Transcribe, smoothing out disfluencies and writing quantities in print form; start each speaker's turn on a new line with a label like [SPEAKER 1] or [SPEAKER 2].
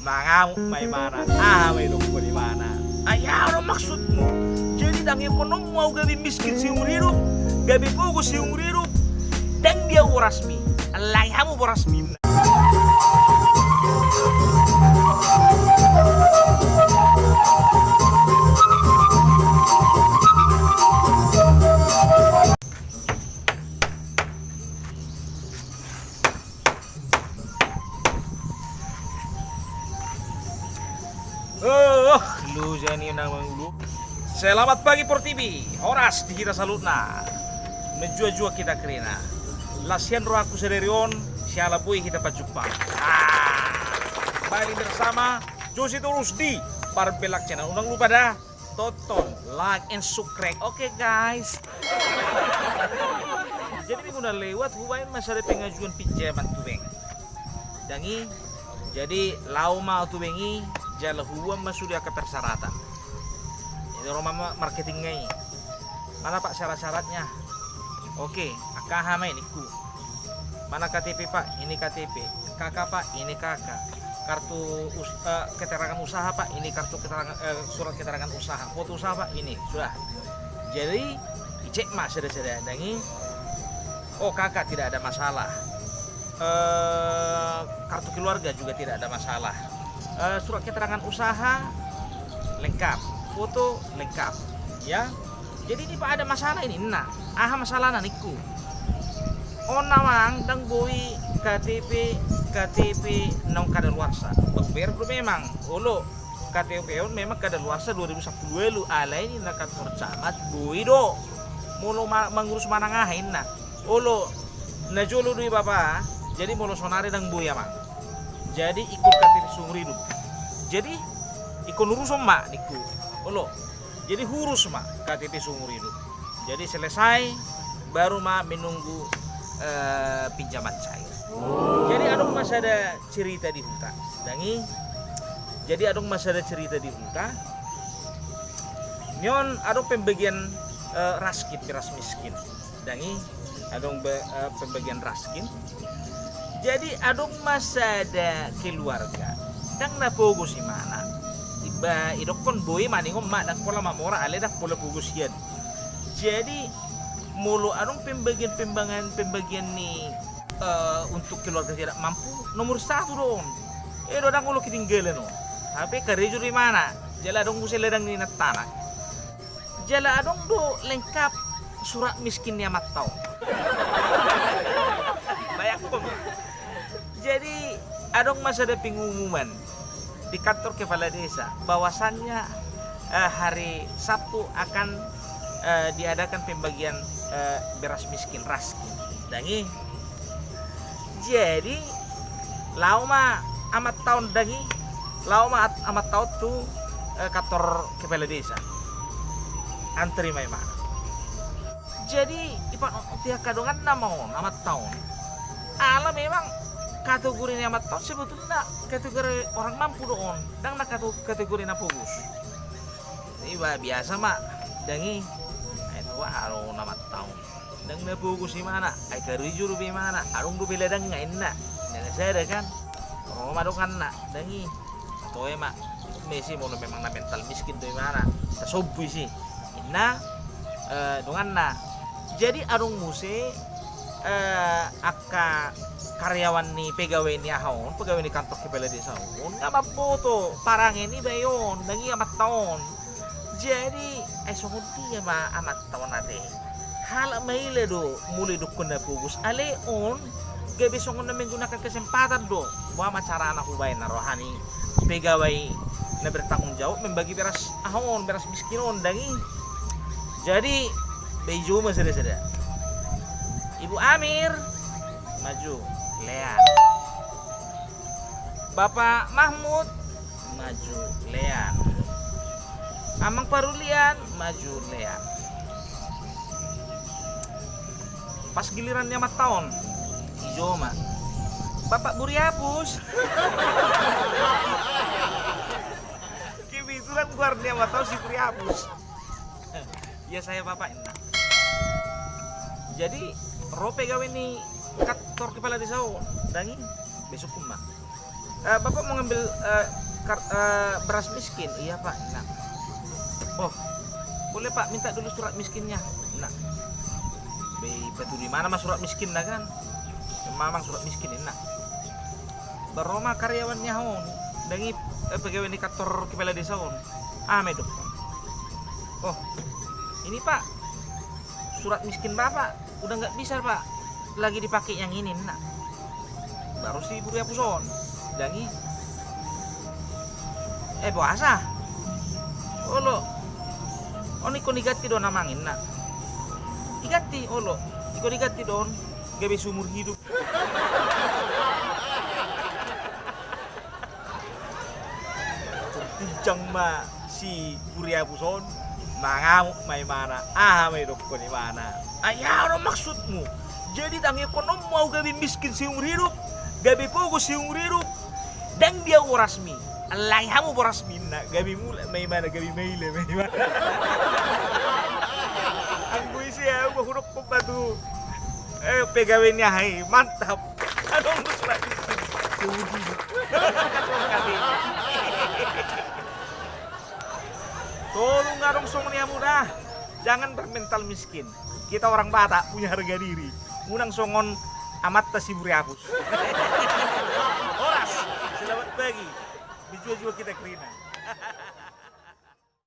[SPEAKER 1] Mangamuk may mana, may lupa di mana. Ayaw ano maksudmu? Jadi dangi ponong mau gabi miskin si hidup, gabi pugo si hidup, dan dia urasmi. Allah kamu urasmi. Lu jani nang mangulu. Selamat pagi Por TV. Horas di kita salutna. Menjua-jua kita kerina. Lasian roh aku sederion, siala boy kita pajupang. Balik bersama Josi Rusdi. Barbelak channel. Undang lupa dah tonton, like and subscribe. Oke guys. Jadi minggu udah lewat hubain masa ada pengajuan pinjaman tuh beng. Dangi jadi lau mau tuh bengi jala huwa sudah ke persyaratan. Ini rumah marketingnya ini. Mana pak syarat-syaratnya? Oke, AKH main iku. Mana KTP pak? Ini KTP. Kakak pak? Ini kakak. Kartu keterangan usaha pak? Ini kartu keterangan surat keterangan usaha. Foto usaha pak? Ini sudah. Jadi dicek mas sudah dangi. Oh kakak tidak ada masalah. Kartu keluarga juga tidak ada masalah. Surat keterangan usaha lengkap, foto lengkap, ya. Jadi ini pak ada masalah ini, nah, masalah naniku. Nawang dang boy KTP nong kadaluarsa. Ber memang, olo KTP on memang kadaluarsa 2010 lu alai ini nak kantor camat boy do. Mulu mengurus mana ngahin nah. Olo najolo dui bapak. Jadi mulu sonare dang boy amang. Jadi ikut KTP sumur hidup. Jadi ikut urus mak niku. Olo. Jadi hurus mak KTP sumur hidup. Jadi selesai baru mak menunggu pinjaman cair. Jadi adong masih ada cerita di hutan. Dangi. Jadi adong masih ada cerita di hutan. Nyon adong pembagian raskin beras miskin. Dangi adong pembagian raskin. Jadi adong masa ada keluarga dang na pogo si mana iba idokon boy maningom mak dak pola mamora ale dak pola pogo sian. Jadi mulu adong pembagian nih untuk keluarga tidak mampu nomor 1 dong. Dodang ulo ketinggalan no. Tapi kerja di mana? Jala adong musi ledang ni natana. Jala adong do lengkap surat miskinnya matau. Banyak pun. Jadi adong masa ada pengumuman di kantor kepala desa bahwasannya hari Sabtu akan diadakan pembagian beras miskin raskin. Dangi. Jadi lauma amat tahun dangi lauma amat tahun tuh kantor kepala desa. Antri mai mana. Jadi ipan tiap kadongan namon amat tahun. Ala memang kategori ini amat tahun sebetulnya kategori orang mampu doon dan nak kategori na fokus. Ini biasa mak dangi itu aro amat tahun dan na fokus di mana ay karijuru di mana arung do biladang ngain na dan saya kan orang madokan na dangi atau mak mesi mau memang na mental miskin di mana tasobu sih inna dongan na jadi arung muse aka karyawan ni pegawai ni ahon pegawai ni kantor kepala desa ahon nggak mampu tuh parang ini bayon dangi amat tahun jadi songod dia mah amat tahun nate hal maile do mulai dukun na pugus ale on gabi songod na menggunakan kesempatan do bahwa cara anak ubay na rohani pegawai na bertanggung jawab membagi beras ahon beras miskinon dangi jadi bejo mah sada-sada Ibu Amir maju Lean. Bapak Mahmud maju Lean. Amang Parulian maju Lean. Pas gilirannya mat tahun hijau mah Bapak Buriapus. Kebetulan guardia mat tahun si Buriapus. Ya saya bapak ini. Jadi rope gawe ni kantor kepala desa dangi besok pun mah Bapak mau ngambil beras miskin? Iya Pak. Nah. Oh, boleh Pak, minta dulu surat miskinnya. Nah, betul di mana mas surat miskin nah kan? Memang surat miskin enak. Baroma karyawannya hon, dangi pegawai di kantor kepala desa hon. Medok. Oh, ini Pak, surat miskin Bapak udah nggak bisa Pak, lagi dipakai yang ini nak. Baru si Buru Puson, dangi. Puasa. Oh lo, ini kau digati don namangin nak. Digati, oh lo, kau digati don, gabe sumur hidup. Terpincang ma si Buru Puson, mangamuk may mana, medok ko ni mana. Ayaw ano maksudmu? Jadi tangi ko no mau gabi miskin seumur hidup, gabi pogo seumur hidup, dan dia rasmi. Allah kamu rasmi na gabi mula may mana gabi maile may mana. Ang buisi aku huruf pembatu. Pegawainya hai mantap. Anong gusto na seumur hidup. Tolong ngarong song niya muna. Jangan bermental miskin. Kita orang Batak punya harga diri. Munang songon amat si Buriapus. Horas, selamat pagi. Dijual-jual kita kerina.